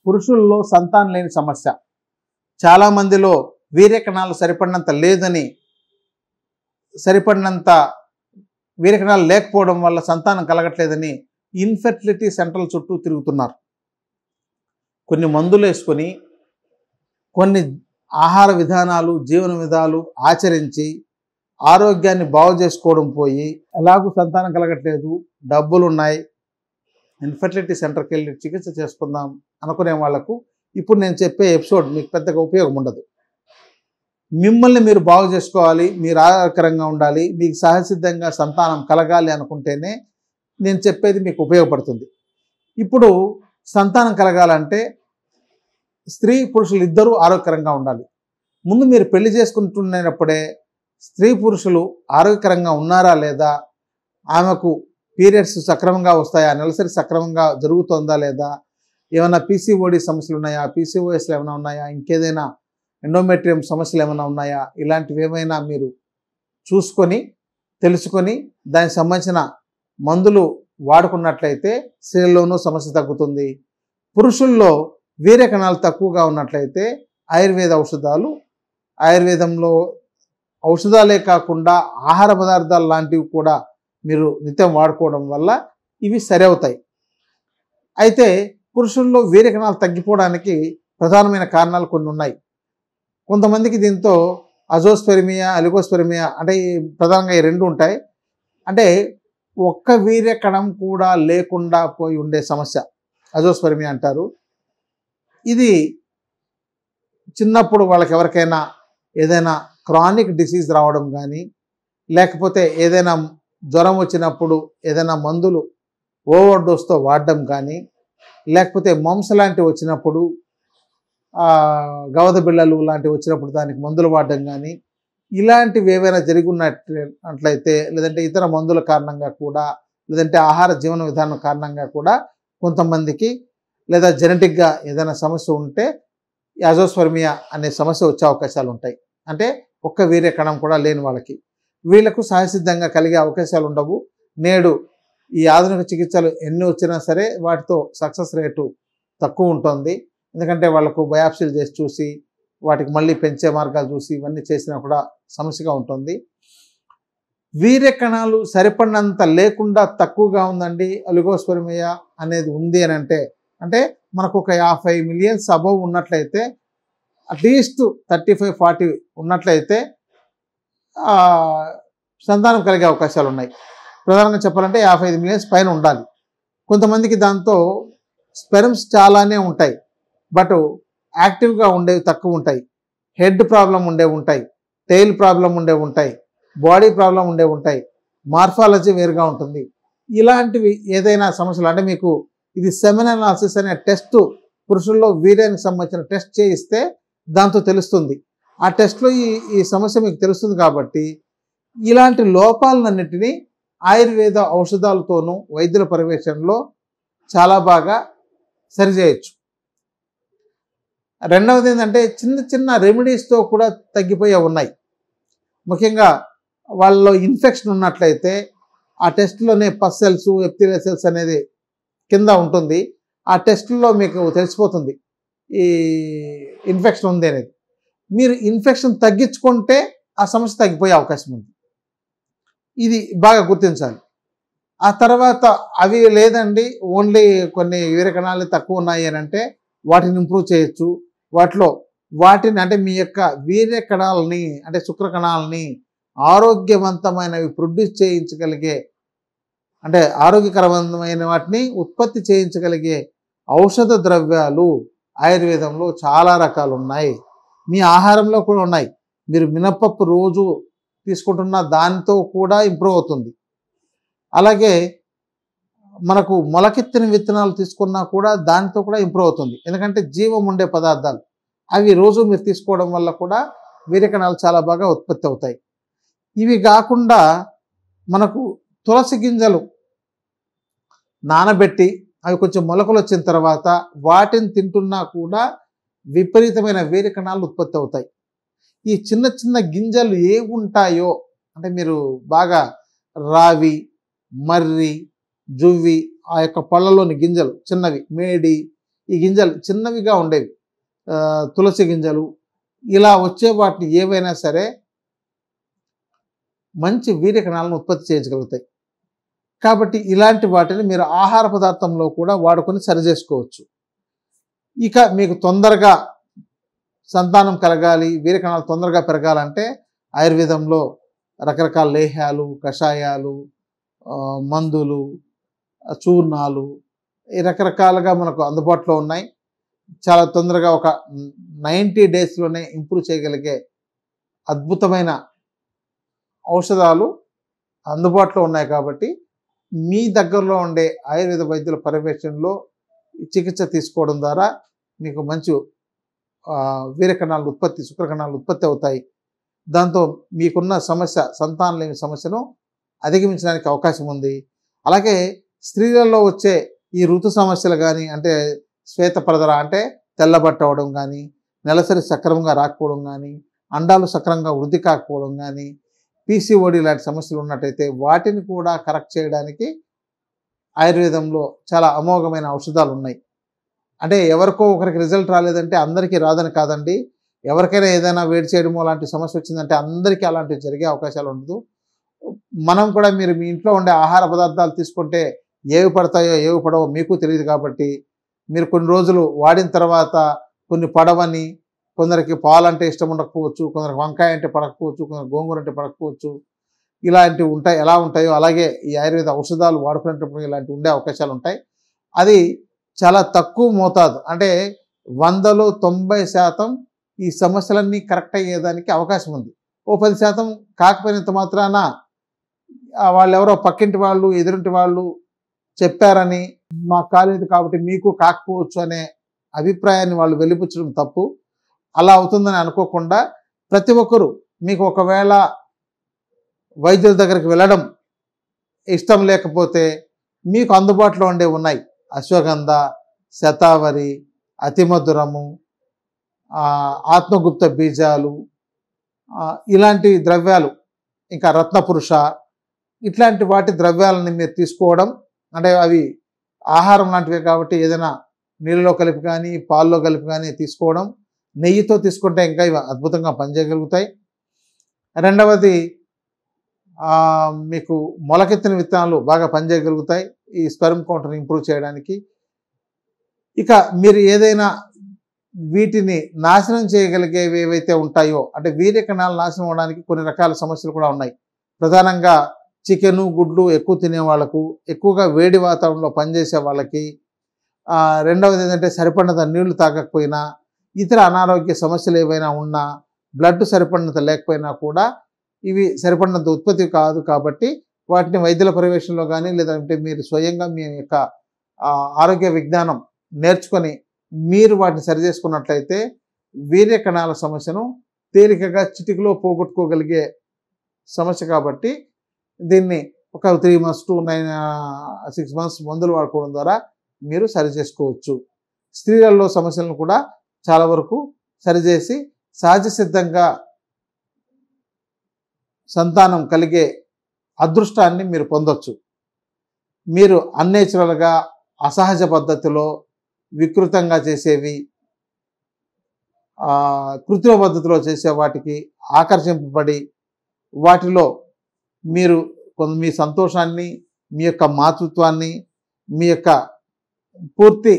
పురుషుల్లో సంతానం లేని సమస్య. చాలామందిలో వీర్యకణాలు సరిపడినంత వీర్యకణాలు లేకపోవడం వల్ల సంతానం కలగట్లేదని ఇన్ఫెర్టిలిటీ సెంటర్ల చుట్టూ తిరుగుతున్నారు. కొన్ని మందులు వేసుకొని, కొన్ని ఆహార విధానాలు, జీవన విధాలు ఆచరించి ఆరోగ్యాన్ని బాగు చేసుకోవడం పోయి, ఎలాగూ సంతానం కలగట్లేదు, డబ్బులున్నాయి, ఇన్ఫెర్టిలిటీ సెంటర్కి వెళ్ళి చికిత్స చేసుకుందాం అనుకునే వాళ్లకు ఇప్పుడు నేను చెప్పే ఎపిసోడ్ మీకు పెద్దగా ఉపయోగం ఉండదు. మిమ్మల్ని మీరు బాగు చేసుకోవాలి, మీరు ఆరోగ్యకరంగా ఉండాలి, మీకు సహసిద్ధంగా సంతానం కలగాలి అనుకుంటేనే నేను చెప్పేది మీకు ఉపయోగపడుతుంది. ఇప్పుడు సంతానం కలగాలంటే స్త్రీ పురుషులు ఇద్దరూ ఆరోగ్యకరంగా ఉండాలి. ముందు మీరు పెళ్లి చేసుకుంటున్నప్పుడే స్త్రీ పురుషులు ఆరోగ్యకరంగా ఉన్నారా లేదా, ఆమెకు పీరియడ్స్ సక్రమంగా వస్తాయా, నెలసరి సక్రమంగా జరుగుతుందా లేదా, ఏమైనా పీసీఓడి సమస్యలు ఉన్నాయా, పీసీఓఎస్లు ఏమైనా ఉన్నాయా, ఇంకేదైనా ఎండోమెట్రియం సమస్యలు ఏమైనా ఉన్నాయా, ఇలాంటివి ఏమైనా మీరు చూసుకొని తెలుసుకొని దానికి సంబంధించిన మందులు వాడుకున్నట్లయితే స్త్రీల్లోనూ సమస్య తగ్గుతుంది. పురుషుల్లో వీర్యకణాలు తక్కువగా ఉన్నట్లయితే ఆయుర్వేద ఔషధాలు, ఆయుర్వేదంలో ఔషధాలే కాకుండా ఆహార పదార్థాలు లాంటివి కూడా మీరు నిత్యం వాడుకోవడం వల్ల ఇవి సరి అవుతాయి. అయితే పురుషుల్లో వీర్యకణాలు తగ్గిపోవడానికి ప్రధానమైన కారణాలు కొన్ని ఉన్నాయి. కొంతమందికి దీంతో అజోస్పెర్మియా, అలిగోస్పెర్మియా అంటే ప్రధానంగా ఈ రెండు ఉంటాయి. అంటే ఒక్క వీర్యకణం కూడా లేకుండా పోయి ఉండే సమస్య అజోస్పెర్మియా అంటారు. ఇది చిన్నప్పుడు వాళ్ళకి ఎవరికైనా ఏదైనా క్రానిక్ డిసీజ్ రావడం కానీ, లేకపోతే ఏదైనా జ్వరం వచ్చినప్పుడు ఏదైనా మందులు ఓవర్ డోస్తో వాడడం కానీ, లేకపోతే మమ్స్ లాంటివి వచ్చినప్పుడు, గవద బిళ్ళలు లాంటివి వచ్చినప్పుడు దానికి మందులు వాడడం కానీ, ఇలాంటివి ఏవైనా జరిగి ఉన్నట్లయితే, లేదంటే ఇతర మందుల కారణంగా కూడా, లేదంటే ఆహార జీవన విధానం కారణంగా కూడా కొంతమందికి, లేదా జెనెటిక్గా ఏదైనా సమస్య ఉంటే అజోస్పెర్మియా అనే సమస్య వచ్చే అవకాశాలు ఉంటాయి. అంటే ఒక్క వీర్యకణం కూడా లేని వాళ్ళకి, వీళ్లకు సహసిద్ధంగా కలిగే అవకాశాలు ఉండవు. నేడు ఈ ఆధునిక చికిత్సలు ఎన్ని వచ్చినా సరే వాటితో సక్సెస్ రేటు తక్కువ ఉంటుంది. ఎందుకంటే వాళ్ళకు బయాప్సీలు చేసి చూసి, వాటికి మళ్ళీ పెంచే మార్గాలు చూసి ఇవన్నీ చేసినా కూడా సమస్యగా ఉంటుంది. వీర్యకణాలు సరిపడినంత లేకుండా తక్కువగా ఉందండి, అలిగోస్పెర్మియా అనేది ఉంది అని అంటే మనకు ఒక 50 మిలియన్స్ అబవ్ ఉన్నట్లయితే, అట్లీస్ట్ 35-40 ఉన్నట్లయితే సంతానం కలిగే అవకాశాలు ఉన్నాయి. ప్రధానంగా చెప్పాలంటే 55 మిలియన్స్ పైన ఉండాలి. కొంతమందికి దాంతో స్పెర్మ్స్ చాలానే ఉంటాయి, బట్ యాక్టివ్గా ఉండేవి తక్కువ ఉంటాయి. హెడ్ ప్రాబ్లం ఉండేవి ఉంటాయి, టెయిల్ ప్రాబ్లం ఉండేవి ఉంటాయి, బాడీ ప్రాబ్లం ఉండేవి ఉంటాయి, మార్ఫాలజీ వేరుగా ఉంటుంది. ఇలాంటివి ఏదైనా సమస్యలు అంటే మీకు ఇది సెమెన్ అనాలిసిస్ అనే టెస్ట్, పురుషుల్లో వీర్యానికి సంబంధించిన టెస్ట్ చేయిస్తే దాంతో తెలుస్తుంది. ఆ టెస్ట్లో ఈ సమస్య మీకు తెలుస్తుంది. కాబట్టి ఇలాంటి లోపాలన్నింటినీ ఆయుర్వేద ఔషధాలతోనూ వైద్యుల పర్యవేక్షణలో చాలా బాగా సరిచేయచ్చు. రెండవది ఏంటంటే చిన్న చిన్న రెమెడీస్తో కూడా తగ్గిపోయే ఉన్నాయి. ముఖ్యంగా వాళ్ళలో ఇన్ఫెక్షన్ ఉన్నట్లయితే ఆ టెస్ట్లోనే పస్ సెల్స్, ఎపిథెలియల్ సెల్స్ అనేది కింద ఉంటుంది. ఆ టెస్ట్లో మీకు తెలిసిపోతుంది ఈ ఇన్ఫెక్షన్ ఉంది అనేది. మీరు ఇన్ఫెక్షన్ తగ్గించుకుంటే ఆ సమస్య తగ్గిపోయే అవకాశం ఉంది. ఇది బాగా గుర్తించాలి. ఆ తర్వాత అవి లేదండి, ఓన్లీ కొన్ని వీర్యకణాలు తక్కువ ఉన్నాయి అని అంటే వాటిని ఇంప్రూవ్ చేయొచ్చు. వాటిని అంటే మీ యొక్క వీర్యకణాలని అంటే శుక్రకణాలని ఆరోగ్యవంతమైనవి ప్రొడ్యూస్ చేయించగలిగే, అంటే ఆరోగ్యకరమైన వాటిని ఉత్పత్తి చేయించగలిగే ఔషధ ద్రవ్యాలు ఆయుర్వేదంలో చాలా రకాలు ఉన్నాయి. మీ ఆహారంలో కూడా ఉన్నాయి. మీరు మినపప్పు రోజు తీసుకుంటున్న దానితో కూడా ఇంప్రూవ్ అవుతుంది. అలాగే మనకు మొలకెత్తిన విత్తనాలు తీసుకున్నా కూడా దానితో కూడా ఇంప్రూవ్ అవుతుంది. ఎందుకంటే జీవం ఉండే పదార్థాలు అవి రోజు మీరు తీసుకోవడం వల్ల కూడా వీర్యకణాలు చాలా బాగా ఉత్పత్తి అవుతాయి. ఇవి కాకుండా మనకు తులసి గింజలు నానబెట్టి అవి కొంచెం మొలకలు వచ్చిన తర్వాత వాటిని తింటున్నా కూడా విపరీతమైన వీర్యకణాలు ఉత్పత్తి అవుతాయి. ఈ చిన్న చిన్న గింజలు ఏ ఉంటాయో అంటే మీరు బాగా రావి, మర్రి, జువ్వి, ఆ యొక్క పళ్ళలోని గింజలు చిన్నవి, మేడి, ఈ గింజలు చిన్నవిగా ఉండేవి, తులసి గింజలు ఇలా వచ్చే వాటిని ఏవైనా సరే మంచి వీర్య కణాలను ఉత్పత్తి చేయించగలుగుతాయి. కాబట్టి ఇలాంటి వాటిని మీరు ఆహార పదార్థంలో కూడా వాడుకొని సరిచేసుకోవచ్చు. ఇక మీకు తొందరగా సంతానం కలగాలి, వీర్య కణాలు తొందరగా పెరగాలంటే ఆయుర్వేదంలో రకరకాల లేహ్యాలు, కషాయాలు, మందులు, చూర్ణాలు ఈ రకరకాలుగా మనకు అందుబాటులో ఉన్నాయి. చాలా తొందరగా ఒక 90 డేస్లోనే ఇంప్రూవ్ చేయగలిగే అద్భుతమైన ఔషధాలు అందుబాటులో ఉన్నాయి. కాబట్టి మీ దగ్గరలో ఉండే ఆయుర్వేద వైద్యుల పర్యవేక్షణలో చికిత్స తీసుకోవడం ద్వారా మీకు మంచి వీర్యకణాల ఉత్పత్తి, శుక్రకణాలు ఉత్పత్తి అవుతాయి. దాంతో మీకున్న సమస్య, సంతానం లేని సమస్యను అధిగమించడానికి అవకాశం ఉంది. అలాగే స్త్రీలలో వచ్చే ఈ ఋతు సమస్యలు కానీ, అంటే శ్వేతపరదర అంటే తెల్లబట్ట అవడం కానీ, నెలసరి సక్రమంగా రాకపోవడం కానీ, అండాలు సక్రమంగా వృద్ధి కాకపోవడం కానీ, పీసీఓడి లాంటి సమస్యలు ఉన్నట్టయితే వాటిని కూడా కరెక్ట్ చేయడానికి ఆయుర్వేదంలో చాలా అమోఘమైన ఔషధాలు ఉన్నాయి. అంటే ఎవరికో ఒకరికి రిజల్ట్ రాలేదంటే అందరికీ రాదని కాదండి. ఎవరికైనా ఏదైనా వేడి చేయడమో అలాంటి సమస్య వచ్చిందంటే అందరికీ అలాంటివి జరిగే అవకాశాలు ఉండదు. మనం కూడా మీరు మీ ఇంట్లో ఉండే ఆహార పదార్థాలు తీసుకుంటే ఏవి పడతాయో ఏవి పడవో మీకు తెలియదు. కాబట్టి మీరు కొన్ని రోజులు వాడిన తర్వాత కొన్ని పడవని, కొందరికి పాలంటే ఇష్టం ఉండకపోవచ్చు, కొందరికి వంకాయ అంటే పడకపోవచ్చు, కొందరికి గోంగూర అంటే పడకపోవచ్చు. ఇలాంటివి ఉంటాయి. ఎలా ఉంటాయో అలాగే ఈ ఆయుర్వేద ఔషధాలు వాడుకునేటప్పుడు ఇలాంటివి ఉండే అవకాశాలు ఉంటాయి. అది చాలా తక్కువ మోతాదు, అంటే 100లో 90% ఈ సమస్యలన్నీ కరెక్ట్ అయ్యేదానికి అవకాశం ఉంది. ఓ 10% కాకపోయినంత మాత్రాన వాళ్ళెవరో పక్కింటి వాళ్ళు, ఎదురింటి వాళ్ళు చెప్పారని మాకు కాలేదు కాబట్టి మీకు కాకపోవచ్చు అనే అభిప్రాయాన్ని వాళ్ళు వెలిపుచ్చడం తప్పు. అలా అవుతుందని అనుకోకుండా ప్రతి ఒక్కరూ మీకు ఒకవేళ వైద్యుల దగ్గరికి వెళ్ళడం ఇష్టం లేకపోతే మీకు అందుబాటులో ఉండే ఉన్నాయి. అశ్వగంధ, శతావరి, అతిమధురము, ఆత్మగుప్త బీజాలు, ఇలాంటి ద్రవ్యాలు, ఇంకా రత్నపురుష, ఇట్లాంటి వాటి ద్రవ్యాలని మీరు తీసుకోవడం, అంటే అవి ఆహారం లాంటివే కాబట్టి ఏదైనా నీళ్ళలో కలిపి కానీ పాల్లో కలిపి కానీ తీసుకోవడం, నెయ్యితో తీసుకుంటే ఇంకా ఇవి అద్భుతంగా పనిచేయగలుగుతాయి. రెండవది మీకు మొలకెత్తిన విత్తనాలు బాగా పనిచేయగలుగుతాయి ఈ స్పెర్మ్ కౌంటర్ని ఇంప్రూవ్ చేయడానికి. ఇక మీరు ఏదైనా వీటిని నాశనం చేయగలిగేవి ఏవైతే ఉంటాయో, అంటే వీర్య కణాలు నాశనం అవడానికి కొన్ని రకాల సమస్యలు కూడా ఉన్నాయి. ప్రధానంగా చికెను, గుడ్లు ఎక్కువ తినే వాళ్ళకు, ఎక్కువగా వేడి వాతావరణంలో పనిచేసే వాళ్ళకి, రెండవది ఏంటంటే సరిపడినంత నీళ్లు తాగకపోయినా, ఇతర అనారోగ్య సమస్యలు ఏవైనా ఉన్నా, బ్లడ్ సరిపడినంత లేకపోయినా కూడా ఇవి సరిపడినంత ఉత్పత్తి కాదు. కాబట్టి వాటిని వైద్యుల పర్యవేక్షణలో కానీ, లేదంటే మీరు స్వయంగా మీ యొక్క ఆరోగ్య విజ్ఞానం నేర్చుకొని మీరు వాటిని సరిచేసుకున్నట్లయితే వీర్య కణాల సమస్యను తేలికగా చిటికలో పోగొట్టుకోగలిగే సమస్య. కాబట్టి దీన్ని ఒక 3 months to 6 months మందులు వాడుకోవడం ద్వారా మీరు సరిచేసుకోవచ్చు. స్త్రీలలో సమస్యలను కూడా చాలా వరకు సరిచేసి సహజ సిద్ధంగా సంతానం కలిగే అదృష్టాన్ని మీరు పొందొచ్చు. మీరు అన్నేచురల్గా, అసహజ పద్ధతిలో, వికృతంగా చేసేవి, కృత్రిమ పద్ధతిలో చేసే వాటికి ఆకర్షింపబడి వాటిలో మీరు మీ సంతోషాన్ని, మీ యొక్క మాతృత్వాన్ని, మీ యొక్క పూర్తి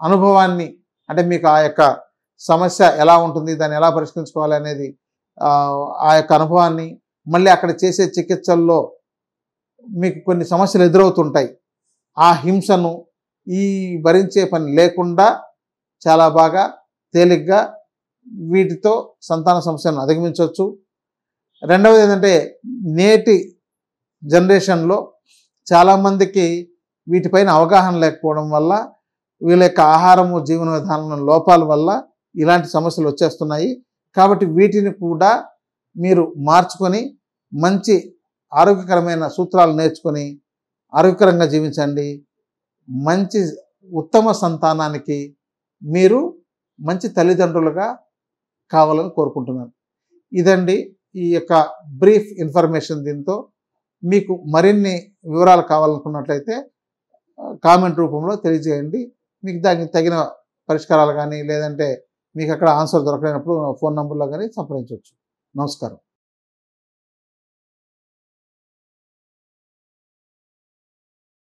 అనుభవాన్ని, అంటే మీకు ఆ యొక్క సమస్య ఎలా ఉంటుంది, దాన్ని ఎలా పరిష్కరించుకోవాలి అనేది ఆ యొక్క అనుభవాన్ని, మళ్ళీ అక్కడ చేసే చికిత్సల్లో మీకు కొన్ని సమస్యలు ఎదురవుతుంటాయి, ఆ హింసను ఈ భరించే పని లేకుండా చాలా బాగా తేలిగ్గా వీటితో సంతాన సమస్యను అధిగమించవచ్చు. రెండవది ఏంటంటే నేటి జనరేషన్లో చాలామందికి వీటిపైన అవగాహన లేకపోవడం వల్ల, వీళ్ళ యొక్క ఆహారము, జీవన విధానం లోపాల వల్ల ఇలాంటి సమస్యలు వచ్చేస్తున్నాయి. కాబట్టి వీటిని కూడా మీరు మార్చుకొని మంచి ఆరోగ్యకరమైన సూత్రాలు నేర్చుకొని ఆరోగ్యకరంగా జీవించండి. మంచి ఉత్తమ సంతానానికి మీరు మంచి తల్లిదండ్రులుగా కావాలని కోరుకుంటున్నాను. ఇదండి ఈ యొక్క బ్రీఫ్ ఇన్ఫర్మేషన్. దీంతో మీకు మరిన్ని వివరాలు కావాలనుకున్నట్లయితే కామెంట్ రూపంలో తెలియజేయండి. మీకు దానికి తగిన పరిష్కారాలు కానీ లేదంటే మీకు అక్కడ ఆన్సర్ దొరకలేనప్పుడు ఫోన్ నంబర్లో కానీ సంప్రదించవచ్చు. నమస్కారం.